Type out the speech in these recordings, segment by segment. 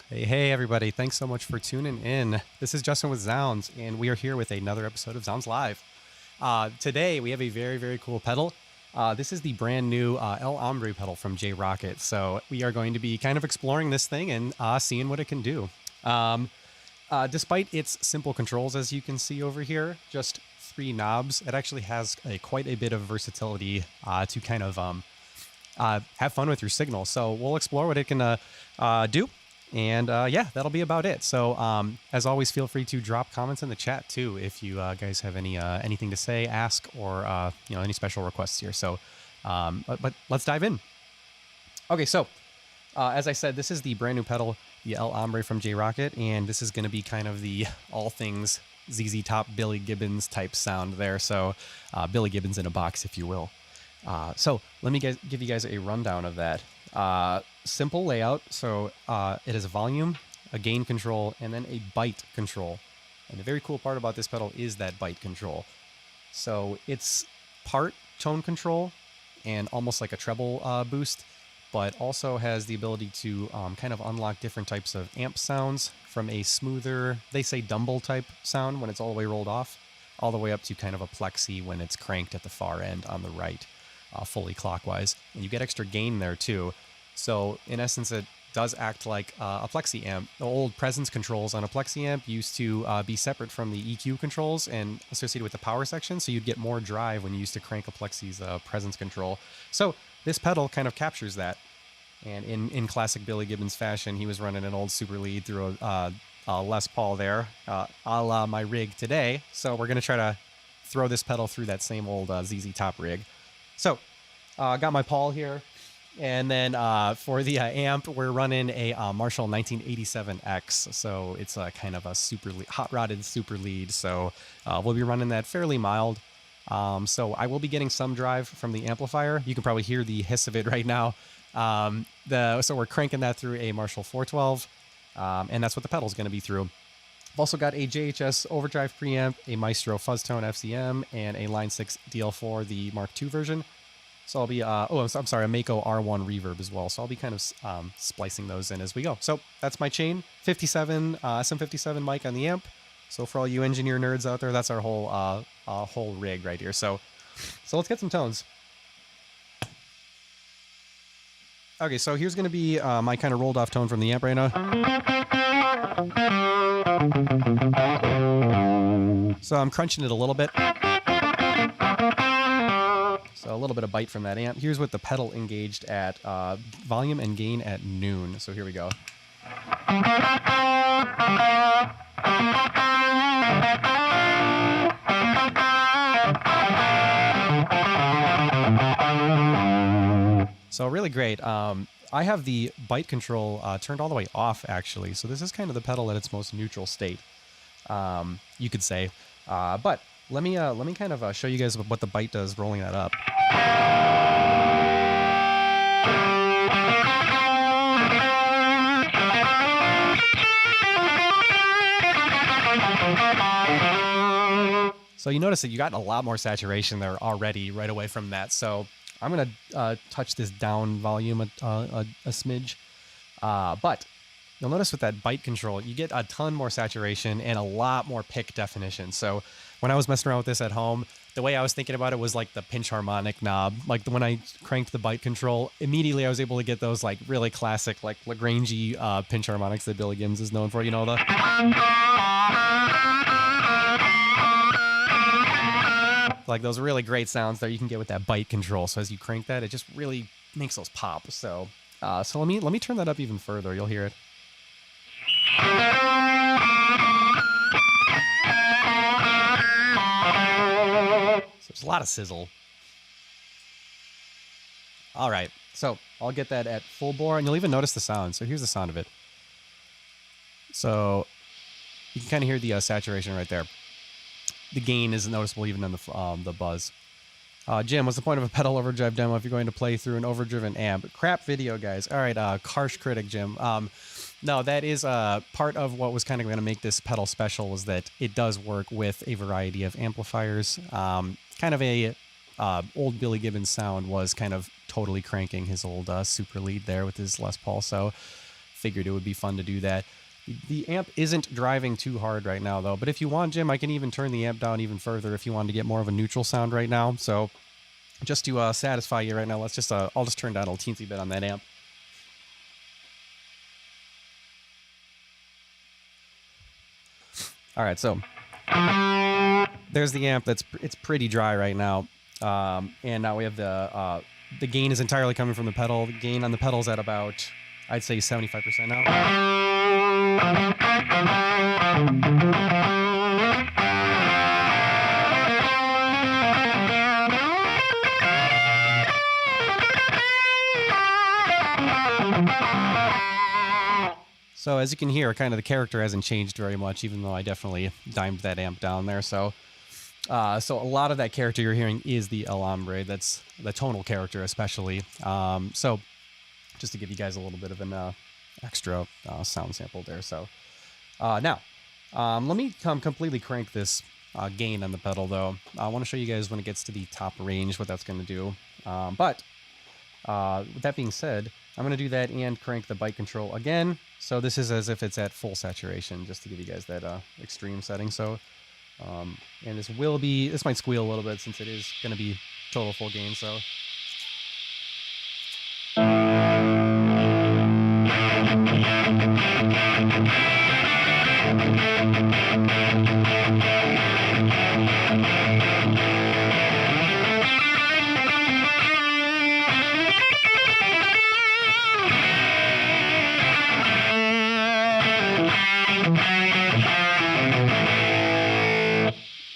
Hey, everybody. Thanks so much for tuning in. This is Justin with zZounds, and we are here with another episode of zZounds Live. Today, we have a very, very cool pedal. This is the brand new El Hombre pedal from J Rockett. So we are going to be kind of exploring this thing and seeing what it can do. Despite its simple controls, as you can see over here, just 3 knobs, it actually has quite a bit of versatility to kind of have fun with your signal. So we'll explore what it can do. And yeah, that'll be about it. So as always, feel free to drop comments in the chat too if you guys have anything to say, ask, or any special requests here. So but let's dive in. Okay, so as I said, this is the brand new pedal, the El Hombre from J Rockett, and this is going to be kind of the all things ZZ Top Billy Gibbons type sound there. So Billy Gibbons in a box, if you will. So let me give you guys a rundown of that. Simple layout. So it has a volume, a gain control, and then a bite control. And the very cool part about this pedal is that bite control. So it's part tone control and almost like a treble boost, but also has the ability to kind of unlock different types of amp sounds from a smoother, they say dumble type sound when it's all the way rolled off, all the way up to kind of a plexi when it's cranked at the far end on the right. Fully clockwise, and you get extra gain there too. So in essence, it does act like a plexi amp. The old presence controls on a plexi amp used to be separate from the EQ controls and associated with the power section, so you'd get more drive when you used to crank a plexi's presence control. So this pedal kind of captures that, and in classic Billy Gibbons fashion, he was running an old super lead through a Les Paul there, a la my rig today. So we're going to try to throw this pedal through that same old ZZ Top rig. So, got my Paul here, and then for the amp, we're running a Marshall 1987X, so it's kind of a super hot-rodded super lead, so we'll be running that fairly mild. So I will be getting some drive from the amplifier. You can probably hear the hiss of it right now. So we're cranking that through a Marshall 412, and that's what the pedal's going to be through. I've also got a JHS overdrive preamp, a Maestro Fuzztone FCM, and a Line 6 DL4, the Mark II version. So I'll be, I'm sorry, a Mako R1 reverb as well. So I'll be kind of splicing those in as we go. So that's my chain, 57, SM57 mic on the amp. So for all you engineer nerds out there, that's our whole rig right here. So let's get some tones. Okay, so here's going to be my kind of rolled off tone from the amp right now. So I'm crunching it a little bit. So a little bit of bite from that amp. Here's with the pedal engaged at volume and gain at noon. So here we go. So really great. I have the bite control turned all the way off, actually. So this is kind of the pedal at its most neutral state, you could say. But let me kind of show you guys what the bite does rolling that up. So you notice that you got a lot more saturation there already right away from that. So I'm going to touch this down volume a smidge. But you'll notice with that bite control, you get a ton more saturation and a lot more pick definition. So when I was messing around with this at home, the way I was thinking about it was like the pinch harmonic knob. Like when I cranked the bite control, immediately I was able to get those like really classic, like Lagrange pinch harmonics that Billy Gibbons is known for. You know, the... like those really great sounds that you can get with that bite control. So as you crank that, it just really makes those pop. So so let me turn that up even further. You'll hear it. So there's a lot of sizzle. All right, so I'll get that at full bore, and you'll even notice the sound. So here's the sound of it. So you can kind of hear the saturation right there. The gain isn't noticeable even in the buzz. Jim, what's the point of a pedal overdrive demo if you're going to play through an overdriven amp? Crap video, guys. All right, harsh critic, Jim. No, that is part of what was kind of going to make this pedal special is that it does work with a variety of amplifiers. Kind of a old Billy Gibbons sound was kind of totally cranking his old super lead there with his Les Paul. So figured it would be fun to do that. The amp isn't driving too hard right now, though. But if you want, Jim, I can even turn the amp down even further if you want to get more of a neutral sound right now. So just to satisfy you right now, let's just I'll just turn down a teensy bit on that amp. All right, so there's the amp. It's pretty dry right now, and now we have the gain is entirely coming from the pedal. The gain on the pedal's at about, I'd say, 75% now. So as you can hear, kind of the character hasn't changed very much, even though I definitely dimed that amp down there. So a lot of that character you're hearing is the El Hombre. That's the tonal character, especially. So just to give you guys a little bit of an extra sound sample there. So now, let me completely crank this gain on the pedal, though. I want to show you guys when it gets to the top range what that's going to do. But with that being said, I'm going to do that and crank the bike control again. So this is as if it's at full saturation, just to give you guys that extreme setting. So, and this might squeal a little bit since it is going to be total full gain. So.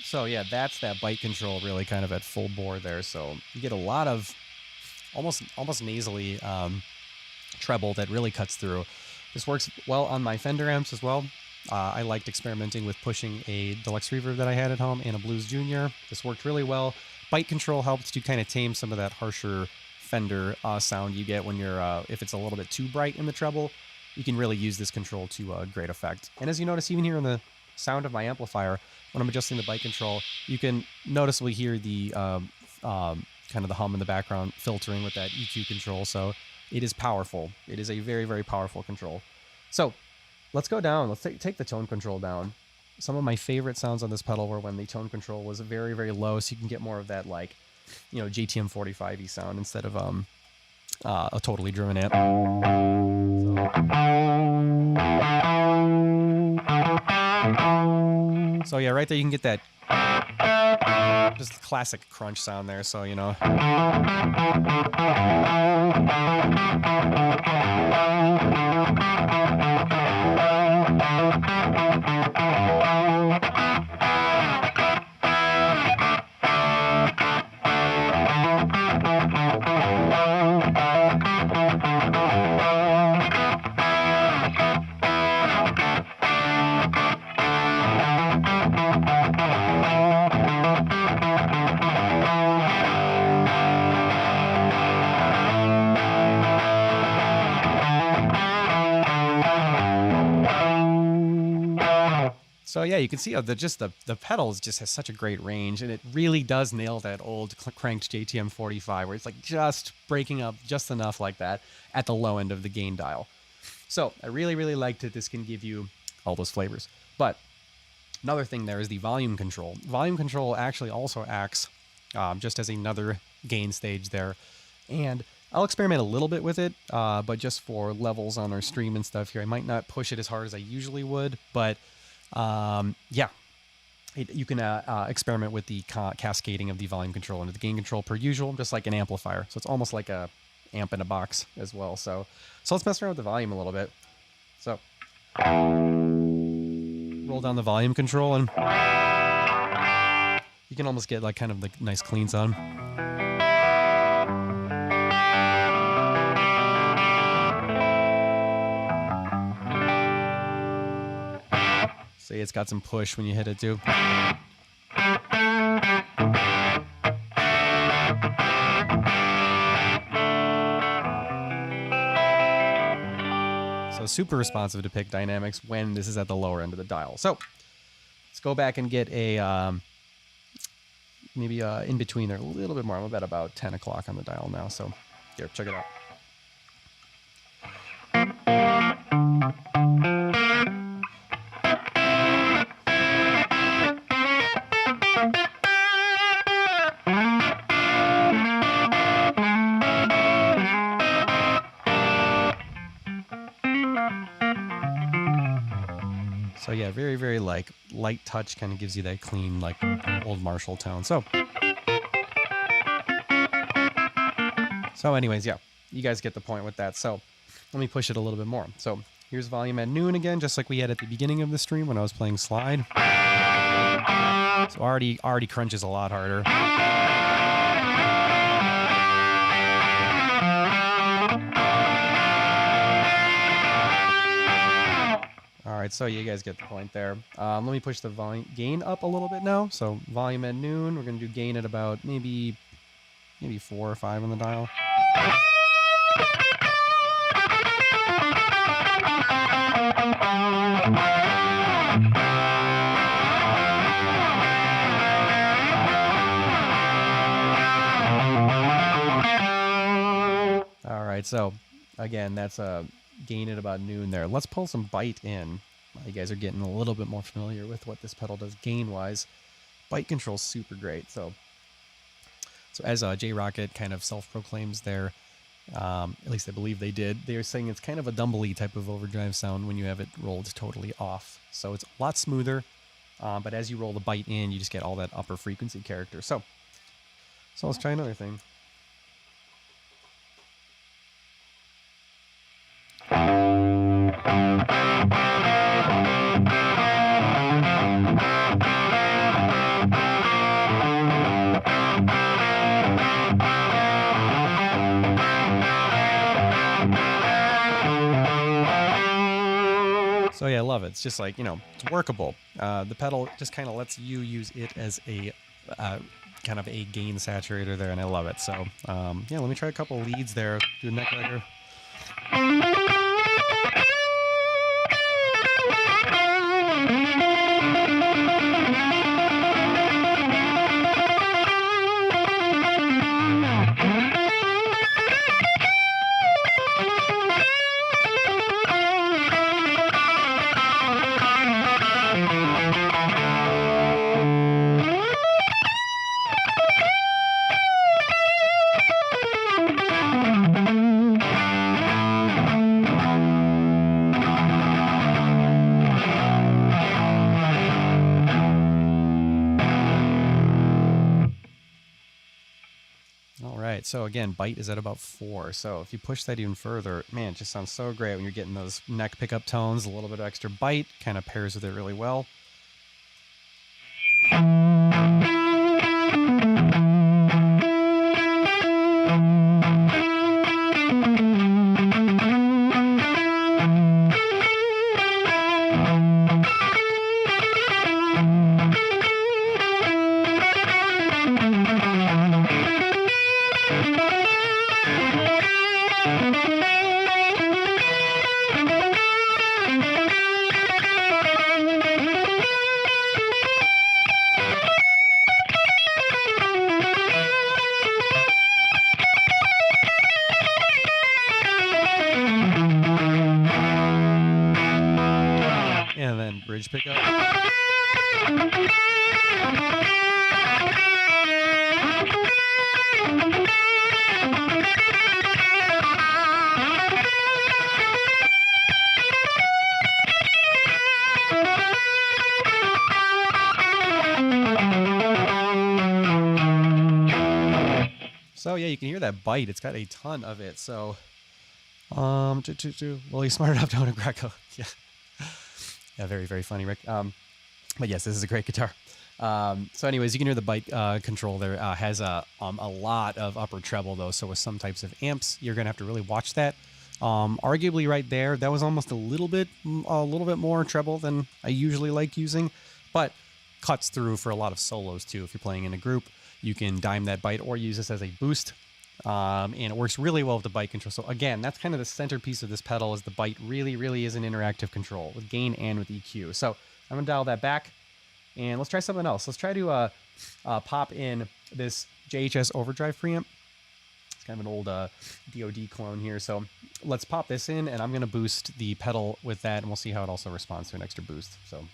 So yeah, that's that bite control really kind of at full bore there. So you get a lot of almost nasally treble that really cuts through. This works well on my Fender amps as well. I liked experimenting with pushing a deluxe reverb that I had at home and a Blues Junior. This worked really well. Bite control helps to kind of tame some of that harsher Fender sound you get when you're if it's a little bit too bright in the treble. You can really use this control to great effect. And as you notice, even here in the sound of my amplifier, when I'm adjusting the bite control, you can noticeably hear the kind of the hum in the background filtering with that EQ control. So it is powerful. It is a very, very powerful control. So let's go down. Let's take the tone control down. Some of my favorite sounds on this pedal were when the tone control was very, very low, so you can get more of that, like, you know, JTM 45E sound instead of a totally driven amp. So yeah, right there you can get that just classic crunch sound there. So, you know. So yeah, you can see how the pedals just has such a great range, and it really does nail that old cranked JTM 45, where it's like just breaking up just enough like that at the low end of the gain dial. So I really, really liked it. This can give you all those flavors. But another thing there is the volume control. Volume control actually also acts just as another gain stage there. And I'll experiment a little bit with it, but just for levels on our stream and stuff here. I might not push it as hard as I usually would, but yeah, you can experiment with the cascading of the volume control into the gain control per usual, just like an amplifier. So it's almost like a amp in a box as well. So let's mess around with the volume a little bit. So roll down the volume control, and you can almost get like kind of the nice clean sound. See, it's got some push when you hit it too. So super responsive to pick dynamics when this is at the lower end of the dial. So let's go back and get a maybe in between there a little bit more. I'm about 10 o'clock on the dial now. So here, check it out. So yeah, very, very like light touch, kind of gives you that clean, like old Marshall tone. So anyways, yeah, you guys get the point with that. So let me push it a little bit more. So here's volume at noon again, just like we had at the beginning of the stream when I was playing slide. So already crunches a lot harder. All right, so you guys get the point there. Let me push the volume gain up a little bit now. So volume at noon, we're gonna do gain at about maybe 4 or 5 on the dial. All right, so again, that's a gain at about noon there. Let's pull some bite in. You guys are getting a little bit more familiar with what this pedal does gain-wise. Bite control's super great. So as J Rockett kind of self-proclaims there, at least I believe they did, they were saying it's kind of a dumbly type of overdrive sound when you have it rolled totally off. So it's a lot smoother, but as you roll the bite in, you just get all that upper frequency character. So let's try another thing. So yeah, I love it. It's just like, it's workable. The pedal just kind of lets you use it as a kind of a gain saturator there, and I love it. So yeah, let me try a couple leads there. Do a neck wrecker. So again, bite is at about 4. So if you push that even further, man, it just sounds so great when you're getting those neck pickup tones. A little bit of extra bite kind of pairs with it really well. And then bridge pickup. So yeah, you can hear that bite. It's got a ton of it. So, well, you smarted up down to Greco. Yeah. Yeah, very, very funny, Rick. But yes, this is a great guitar. So anyways, you can hear the bite control there. Has a lot of upper treble, though. So with some types of amps, you're going to have to really watch that. Arguably right there, that was almost a little bit more treble than I usually like using. But cuts through for a lot of solos, too. If you're playing in a group, you can dime that bite or use this as a boost. And it works really well with the bite control. So again, that's kind of the centerpiece of this pedal is the bite really, really is an interactive control with gain and with EQ. So I'm going to dial that back and let's try something else. Let's try to pop in this JHS Overdrive preamp. It's kind of an old DOD clone here. So let's pop this in and I'm going to boost the pedal with that and we'll see how it also responds to an extra boost. So.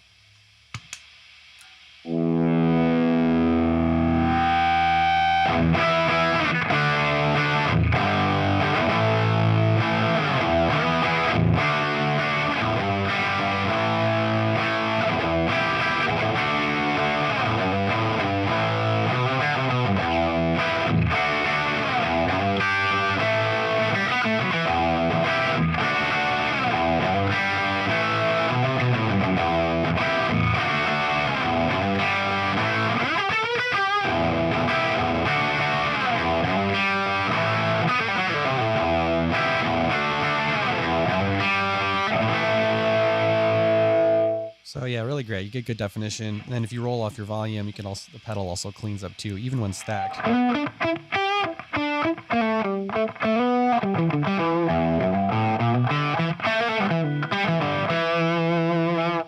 So yeah, really great. You get good definition. And then if you roll off your volume, you can also, the pedal also cleans up too, even when stacked.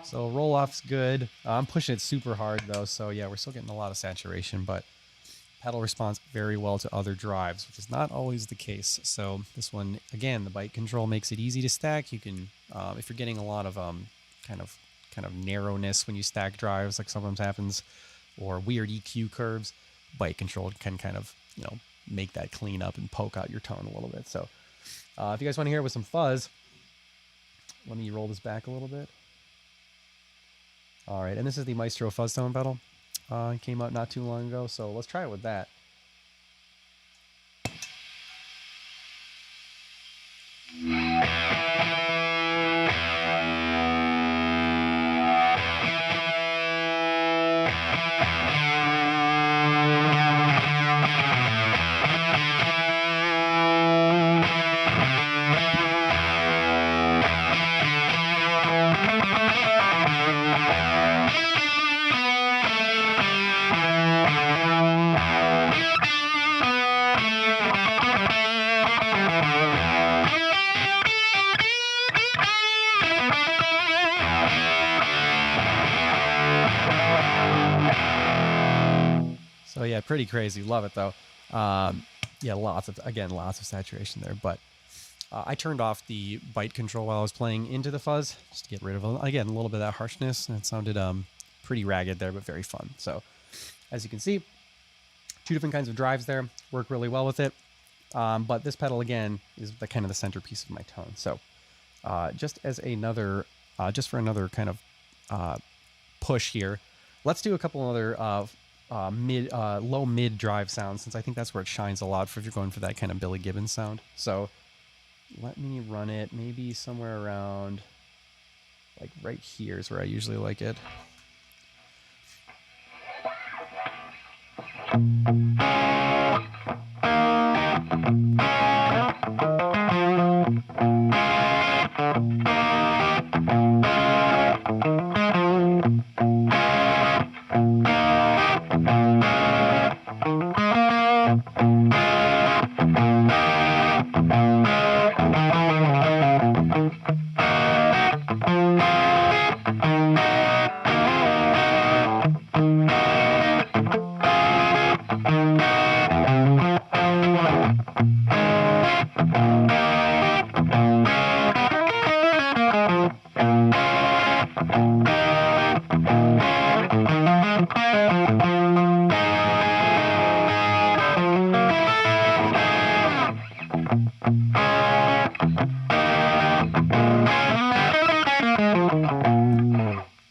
So roll off's good. I'm pushing it super hard though. So yeah, we're still getting a lot of saturation, but pedal responds very well to other drives, which is not always the case. So this one, again, the bite control makes it easy to stack. You can, if you're getting a lot of kind of narrowness when you stack drives, like sometimes happens, or weird EQ curves, bite control can kind of, you know, make that clean up and poke out your tone a little bit. So if you guys want to hear it with some fuzz, let me roll this back a little bit. All right, and this is the Maestro fuzz tone pedal. It came out not too long ago, so let's try it with that. So yeah, pretty crazy. Love it though. Yeah, lots of saturation there. But I turned off the bite control while I was playing into the fuzz, just to get rid of, again, a little bit of that harshness. And it sounded pretty ragged there, but very fun. So as you can see, two different kinds of drives there work really well with it. But this pedal again is the kind of the centerpiece of my tone. So just as another, just for another kind of push here, let's do a couple other low mid drive sounds, since I think that's where it shines a lot if you're going for that kind of Billy Gibbons sound. So let me run it maybe somewhere around like right here is where I usually like it.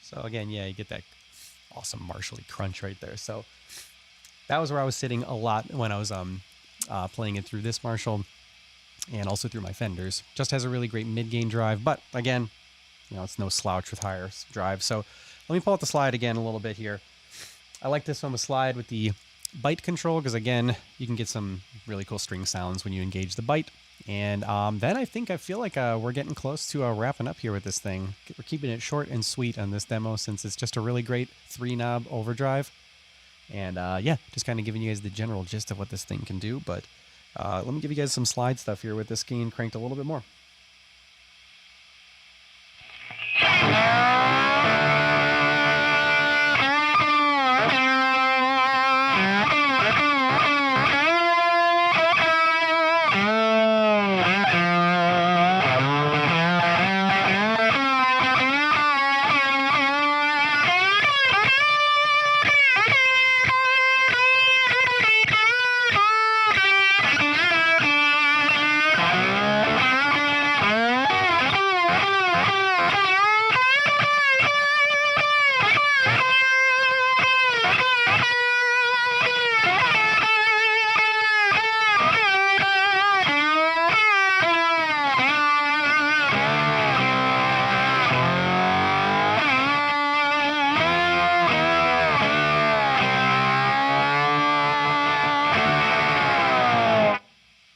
So again, yeah, you get that awesome Marshall-y crunch right there. So that was where I was sitting a lot when I was playing it through this Marshall and also through my Fenders. Just has a really great mid-gain drive, but again, you know, it's no slouch with higher drive. So let me pull out the slide again a little bit here. I like this one with slide with the bite control because, again, you can get some really cool string sounds when you engage the bite. And then I feel like we're getting close to wrapping up here with this thing. We're keeping it short and sweet on this demo since it's just a really great 3-knob overdrive. And yeah, just kind of giving you guys the general gist of what this thing can do. But let me give you guys some slide stuff here with this gain cranked a little bit more.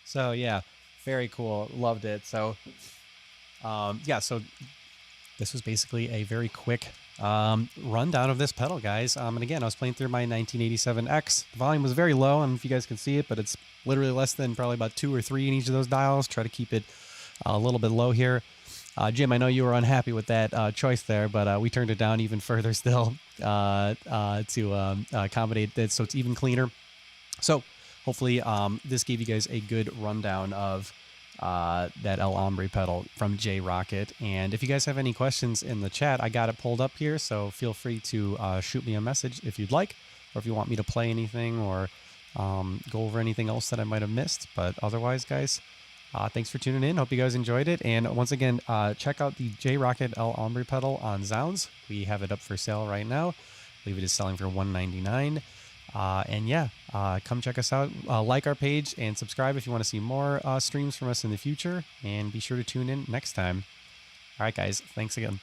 So yeah, very cool. Loved it. So yeah, so this was basically a very quick rundown of this pedal, guys. And again, I was playing through my 1987X. The volume was very low. I don't know if you guys can see it, but it's literally less than probably about 2 or 3 in each of those dials. Try to keep it a little bit low here. Jim, I know you were unhappy with that choice there, but we turned it down even further still to accommodate that, so it's even cleaner. So hopefully this gave you guys a good rundown of that El Hombre pedal from J Rockett. And if you guys have any questions in the chat, I got it pulled up here, so feel free to shoot me a message if you'd like, or if you want me to play anything or go over anything else that I might have missed. But otherwise, guys, thanks for tuning in. Hope you guys enjoyed it. And once again, check out the J Rockett El Hombre pedal on zZounds. We have it up for sale right now. I believe it is selling for $199. And yeah, come check us out. Like our page and subscribe if you want to see more streams from us in the future. And be sure to tune in next time. All right, guys. Thanks again.